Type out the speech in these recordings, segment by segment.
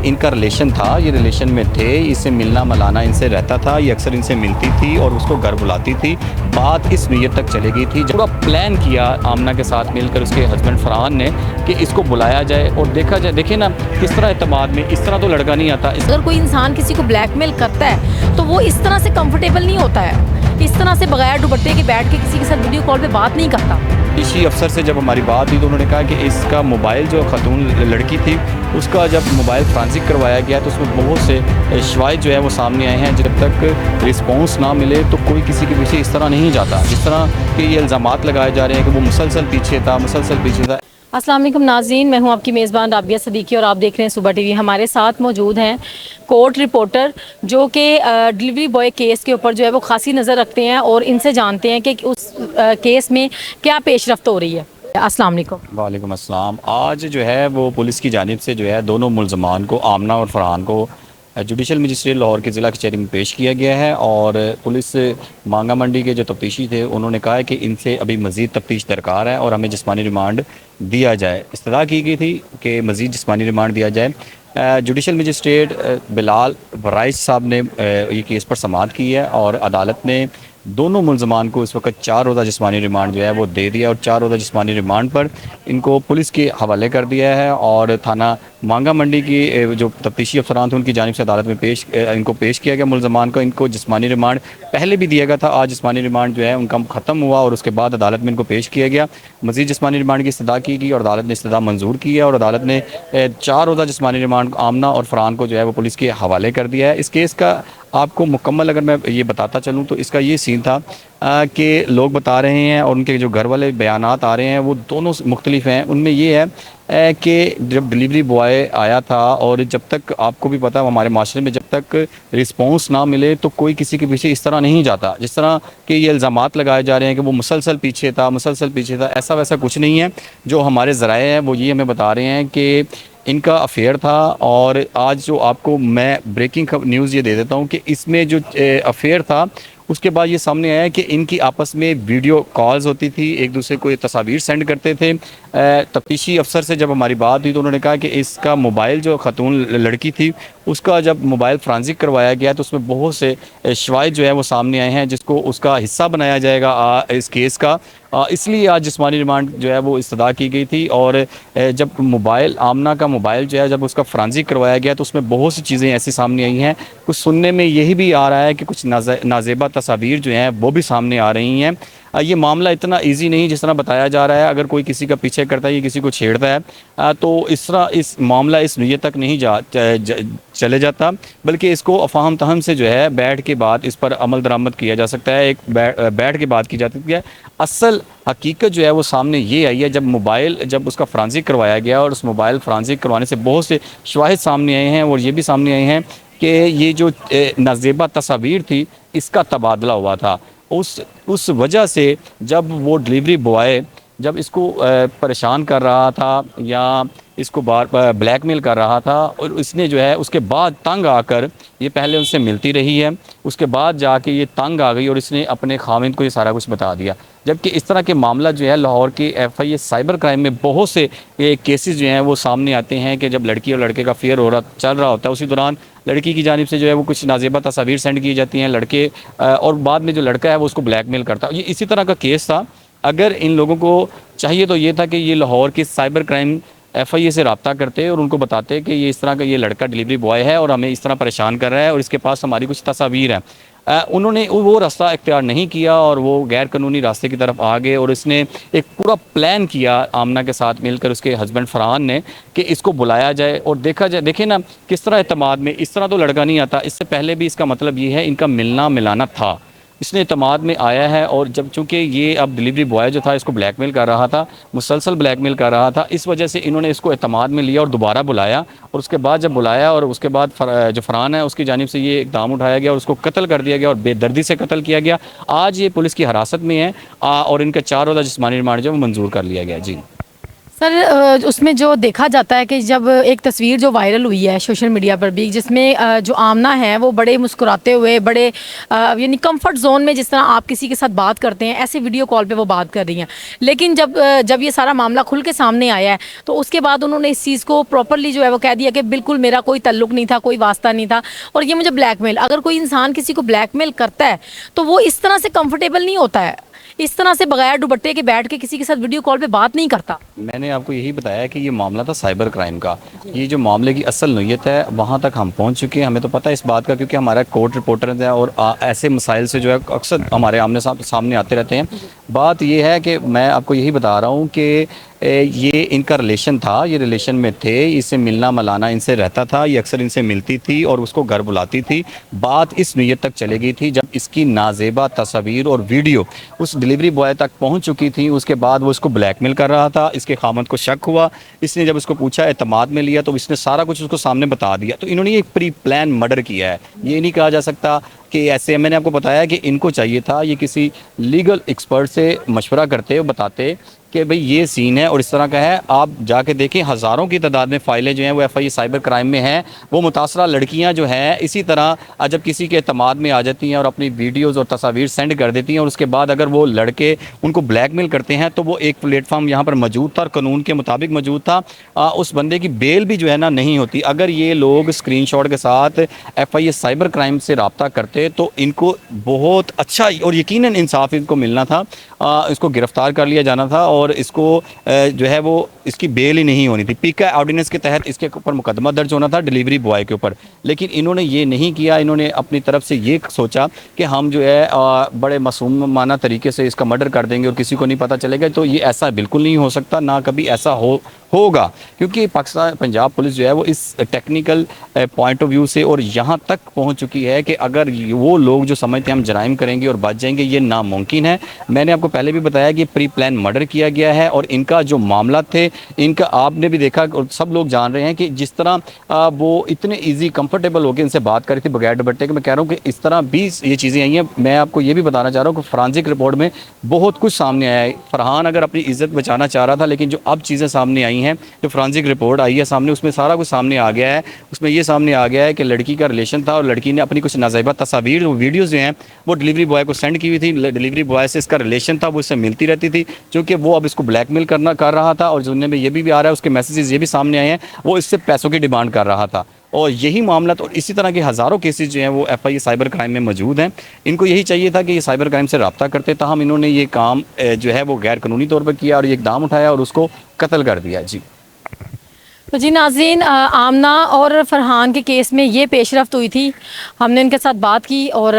इनका रिलेशन था, ये रिलेशन में थे, इससे मिलना मिलाना इनसे रहता था, ये अक्सर इनसे मिलती थी और उसको घर बुलाती थी। बात इस नीयत तक चली गई थी, पूरा प्लान किया आमना के साथ मिलकर उसके हस्बैंड फरहान ने कि इसको बुलाया जाए और देखा जाए। देखिए ना किस तरह एतमाद में, इस तरह तो लड़का नहीं आता। अगर कोई इंसान किसी को ब्लैकमेल करता है तो वो इस तरह से कंफर्टेबल नहीं होता है, इस तरह से बगैर दुपट्टे के बैठ के किसी के साथ वीडियो कॉल पे बात नहीं करता। इसी अफसर से जब हमारी बात हुई तो उन्होंने कहा कि इसका मोबाइल जो खतून लड़की थी उसका जब मोबाइल फ्रांसिक करवाया गया तो उसमें बहुत से शवाहिद जो है वो सामने आए हैं। जब तक रिस्पॉन्स ना मिले तो कोई किसी के पीछे इस तरह नहीं जाता, जिस तरह के ये इल्ज़ामात लगाए जा रहे हैं कि वो मुसलसल पीछे था। अस्सलाम वालेकुम नाज़रीन, मैं हूं आपकी मेज़बान राबिया सदीकी और आप देख रहे हैं सुबह टीवी। हमारे साथ मौजूद हैं कोर्ट रिपोर्टर जो कि डिलीवरी बॉय केस के ऊपर जो है वो खासी नज़र रखते हैं और इनसे जानते हैं कि उस केस में क्या पेशरफ्त हो रही है। अस्सलाम वालेकुम। वालेकुम अस्सलाम। आज जो है वो पुलिस की जानिब से जो है दोनों मुल्ज़मान को, आमना और फरहान को, जुडिशल मजिस्ट्रेट लाहौर के ज़िला कचहरी में पेश किया गया है। और पुलिस मांगा मंडी के जो तफ्तीशी थे उन्होंने कहा है कि इनसे अभी मज़ीद तफ्तीश दरकार है और हमें जिस्मानी रिमांड दिया जाए। इस्तदा की गई थी कि मज़ीद जिस्मानी रिमांड दिया जाए। जुडिशल मजिस्ट्रेट बिलाल वराइस साहब ने ये केस पर समाअत की है और अदालत ने दोनों मुल्ज़मान को इस वक्त 4 रोज़ा जिस्मानी रिमांड जो है वो दे दिया और 4 रोज़ा जिस्मानी रिमांड पर इनको पुलिस के हवाले कर दिया है। और थाना मांगा मंडी की जो तफ्तीशी अफसरान थे उनकी जानिब से अदालत में इनको पेश किया गया मुल्ज़मान को। इनको जिस्मानी रिमांड पहले भी दिया गया था, आज जिस्मानी रिमांड जो है उनका ख़त्म हुआ और उसके बाद अदालत में इनको पेश किया गया। मज़ीद जिस्मानी रिमांड की इस्तदा की गई और अदालत ने इस्तदा मंजूर की है और अदालत ने 4 रोज़ा जिस्मानी रिमांड आमना और फरहान को जो है वो पुलिस के हवाले कर दिया है। इस केस का आपको मुकम्मल अगर मैं ये बताता चलूँ तो इसका ये सीन था कि लोग बता रहे हैं और उनके जो घर वाले बयानात आ रहे हैं वो दोनों मुख्तलिफ हैं। उनमें ये है कि जब डिलीवरी बॉय आया था और जब तक आपको भी पता है हमारे माशरे में जब तक रिस्पॉन्स ना मिले तो कोई किसी के पीछे इस तरह नहीं जाता, जिस तरह के ये इल्ज़ामात लगाए जा रहे हैं कि वो मुसलसल पीछे था, ऐसा वैसा कुछ नहीं है। जो हमारे ज़राए हैं वो ये हमें बता रहे हैं कि इनका अफेयर था। और आज जो आपको मैं ब्रेकिंग न्यूज़ ये दे देता हूँ कि इसमें जो अफेयर था उसके बाद ये सामने आया कि इनकी आपस में वीडियो कॉल्स होती थी, एक दूसरे को ये तस्वीर सेंड करते थे। तफ्तीशी अफसर से जब हमारी बात हुई तो उन्होंने कहा कि इसका मोबाइल जो खतून लड़की थी उसका जब मोबाइल फ्रांसिक करवाया गया तो उसमें बहुत से शवाहिद जो है वो सामने आए हैं जिसको उसका हिस्सा बनाया जाएगा इस केस का। इसलिए आज जिस्मानी रिमांड जो है वो इस्तदा की गई थी। और जब मोबाइल आमना का मोबाइल जो है जब उसका फ्रांसिक करवाया गया तो उसमें बहुत सी चीज़ें ऐसी सामने आई हैं। कुछ सुनने में यही भी आ रहा है कि कुछ नाजेबा तस्वीर जो हैं वो भी सामने आ रही हैं। ये मामला इतना इजी नहीं जिस तरह बताया जा रहा है। अगर कोई किसी का पीछे करता है या किसी को छेड़ता है तो इस तरह इस मामला इस नीयत तक नहीं चले जाता, बल्कि इसको अफाहम तहम से जो है बैठ के बाद इस पर अमल दरामद किया जा सकता है। एक बैठ के बात की जा सकती है। असल हकीकत जो है वो सामने ये आई है जब उसका फ्रांसिक करवाया गया और उस मोबाइल फ्रांसिक करवाने से बहुत से शवाहिद सामने आए हैं और ये भी सामने आए हैं कि ये जो नाजेबा तस्वीर थी इसका तबादला हुआ था। उस वजह से जब वो डिलीवरी बॉय जब इसको परेशान कर रहा था या इसको बार ब्लैकमेल कर रहा था और इसने जो है उसके बाद तंग आकर ये पहले उनसे मिलती रही है, उसके बाद जाके ये तंग आ गई और इसने अपने खामिंद को ये सारा कुछ बता दिया। जबकि इस तरह के मामला जो है लाहौर के FIA साइबर क्राइम में बहुत से केसेस जो हैं वो सामने आते हैं कि जब लड़की और लड़के का फेयर चल रहा होता है उसी दौरान लड़की की जानिब से जो है वो कुछ नाजेबा तस्वीर सेंड की जाती हैं लड़के और बाद में जो लड़का है वो उसको ब्लैकमेल करता है। ये इसी तरह का केस था। अगर इन लोगों को चाहिए तो ये था कि ये लाहौर के साइबर क्राइम FIA से रब्ता करते और उनको बताते कि ये इस तरह का ये लड़का डिलीवरी बॉय है और हमें इस तरह परेशान कर रहा है और इसके पास हमारी कुछ तस्वीर है। उन्होंने वो रास्ता इख्तियार नहीं किया और वो गैर कानूनी रास्ते की तरफ आ गए और इसने एक पूरा प्लान किया आमना के साथ मिलकर उसके हस्बैंड फरहान ने कि इसको बुलाया जाए और देखा जाए। देखें ना किस तरह एतमाद में, इस तरह तो लड़का नहीं आता। इससे पहले भी इसका मतलब ये है इनका मिलना मिलाना था, इसने एतमाद में आया है। और जब चूँकि ये अब डिलीवरी बॉय जो था इसको ब्लैकमेल कर रहा था, मुसलसल ब्लैकमेल कर रहा था, इस वजह से इन्होंने इसको एतमाद में लिया और दोबारा बुलाया। और उसके बाद जब बुलाया और उसके बाद जो फरहान है उसकी जानिब से ये इक़दाम उठाया गया और उसको कत्ल कर दिया गया और बेदर्दी से कत्ल किया गया। आज ये पुलिस की हिरासत में है और इनका 4 रोज़ा जिस्मानी रिमांड जो मंजूर कर लिया गया। जी सर उसमें जो देखा जाता है कि जब एक तस्वीर जो वायरल हुई है सोशल मीडिया पर भी, जिसमें जो आमना है वो बड़े मुस्कुराते हुए, बड़े यानी कंफर्ट जोन में, जिस तरह आप किसी के साथ बात करते हैं ऐसे वीडियो कॉल पे वो बात कर रही हैं। लेकिन जब ये सारा मामला खुल के सामने आया है तो उसके बाद उन्होंने इस चीज़ को प्रॉपरली जो है वो कह दिया कि बिल्कुल मेरा कोई तल्लुक नहीं था, कोई वास्ता नहीं था, और ये मुझे ब्लैकमेल। अगर कोई इंसान किसी को ब्लैकमेल करता है तो वो इस तरह से कंफर्टेबल नहीं होता है, इस तरह से बगैर दुपट्टे के बैठ के किसी के साथ वीडियो कॉल पे बात नहीं करता। मैंने आपको यही बताया कि ये मामला था साइबर क्राइम का। ये जो मामले की असल नोयत है वहाँ तक हम पहुँच चुके हैं, हमें तो पता है इस बात का, क्योंकि हमारा कोर्ट रिपोर्टर है और ऐसे मसाइल से जो है अक्सर हमारे आमने सामने आते रहते हैं। बात ये है कि मैं आपको यही बता रहा हूँ कि ये इनका रिलेशन था, ये रिलेशन में थे, इससे मिलना मिलाना इनसे रहता था, ये अक्सर इनसे मिलती थी और उसको घर बुलाती थी। बात इस नीयत तक चली गई थी जब इसकी नाजेबा तस्वीर और वीडियो उस डिलीवरी बॉय तक पहुंच चुकी थी। उसके बाद वो इसको ब्लैकमेल कर रहा था, इसके खामद को शक हुआ, इसने जब उसको पूछा, एतमाद में लिया, तो इसने सारा कुछ उसको सामने बता दिया। तो इन्होंने एक प्री प्लान मर्डर किया है। ये नहीं कहा जा सकता कि ऐसे, मैंने आपको बताया कि इनको चाहिए था ये किसी लीगल एक्सपर्ट से मशवरा करते और बताते कि भाई ये सीन है और इस तरह का है। आप जाके देखें, हज़ारों की तादाद में फ़ाइलें जो हैं वो एफआईए साइबर क्राइम में हैं। वो मुतासरा लड़कियां जो हैं इसी तरह जब किसी के एतमाद में आ जाती हैं और अपनी वीडियोज़ और तस्वीर सेंड कर देती हैं, और उसके बाद अगर वो लड़के उनको ब्लैकमेल करते हैं तो वो एक प्लेटफॉर्म यहाँ पर मौजूद था और कानून के मुताबिक मौजूद था। उस बंदे की बेल भी जो है ना नहीं होती। अगर ये लोग स्क्रीनशॉट के साथ एफआईए साइबर क्राइम से रब्ता करते तो इनको बहुत अच्छा और यकीनन इंसाफ इनको मिलना था। इसको गिरफ्तार कर लिया जाना था और इसको जो है वो इसकी बेल ही नहीं होनी थी। पीका ऑर्डिनेंस के तहत इसके ऊपर मुकदमा दर्ज होना था डिलीवरी बॉय के ऊपर, लेकिन इन्होंने ये नहीं किया। इन्होंने अपनी तरफ से ये सोचा कि हम जो है बड़े मासूमाना तरीके से इसका मर्डर कर देंगे और किसी को नहीं पता चलेगा। तो ये ऐसा बिल्कुल नहीं हो सकता, ना कभी ऐसा होगा, क्योंकि पाकिस्तान पंजाब पुलिस जो है वो इस टेक्निकल पॉइंट ऑफ व्यू से और यहाँ तक पहुँच चुकी है कि अगर वो लोग जो समझते हैं हम जराइम करेंगे और बच जाएंगे, ये नामुमकिन है। मैंने आपको पहले भी बताया कि प्री प्लान मर्डर किया गया है और इनका जो मामला थे, इनका आपने भी देखा और सब लोग जान रहे हैं कि जिस तरह वो इतने इजी कंफर्टेबल होकर इनसे बात करी थी बगैर दुपट्टे के। मैं कह रहा हूँ कि इस तरह भी ये चीज़ें आई हैं। मैं आपको ये भी बताना चाह रहा हूँ कि फॉरेंसिक रिपोर्ट में बहुत कुछ सामने आया है। फरहान अगर अपनी इज्जत बचाना चाह रहा था, लेकिन जो अब चीज़ें सामने आई हैं, जो फॉरेंसिक रिपोर्ट आई है सामने, उसमें सारा कुछ सामने आ गया है। उसमें ये सामने आ गया है कि लड़की का रिलेशन था और लड़की ने अपनी कुछ नाज़ेबा तस्वीर वीडियोज़ जो हैं वो डिलीवरी बॉय को सेंड की हुई थी। डिलीवरी बॉय से इसका रिलेशन था, वो इससे मिलती रहती थी, क्योंकि वो अब इसको ब्लैकमेल कर रहा था। और सुनने में ये भी आ रहा है, उसके मैसेजेस ये भी सामने आए हैं, वो इससे पैसों की डिमांड कर रहा था। और यही मामला तो इसी तरह के हज़ारों केसेस जो हैं वो एफआईए साइबर क्राइम में मौजूद हैं। इनको यही चाहिए था कि ये साइबर क्राइम से रब्ता करते, ताहम इन्होंने ये काम जो है वो गैर कानूनी तौर पर किया और ये इकदाम उठाया और उसको कत्ल कर दिया। जी तो जी नाज़रीन, आमना और फरहान के केस में ये पेशरफ्त हुई थी, हमने इनके साथ बात की और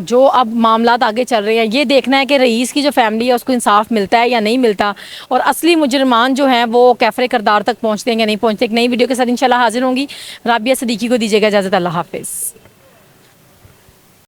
जो अब मामलात आगे चल रहे हैं ये देखना है कि रईस की जो फैमिली है उसको इंसाफ मिलता है या नहीं मिलता, और असली मुजरमान जो हैं वो कैफरे करदार तक पहुँचते हैं या नहीं पहुँचते। एक नई वीडियो के साथ इंशाल्लाह हाजिर होंगी। राबिया सदीकी को दीजिएगा इजाज़त। अल्लाह हाफिज़।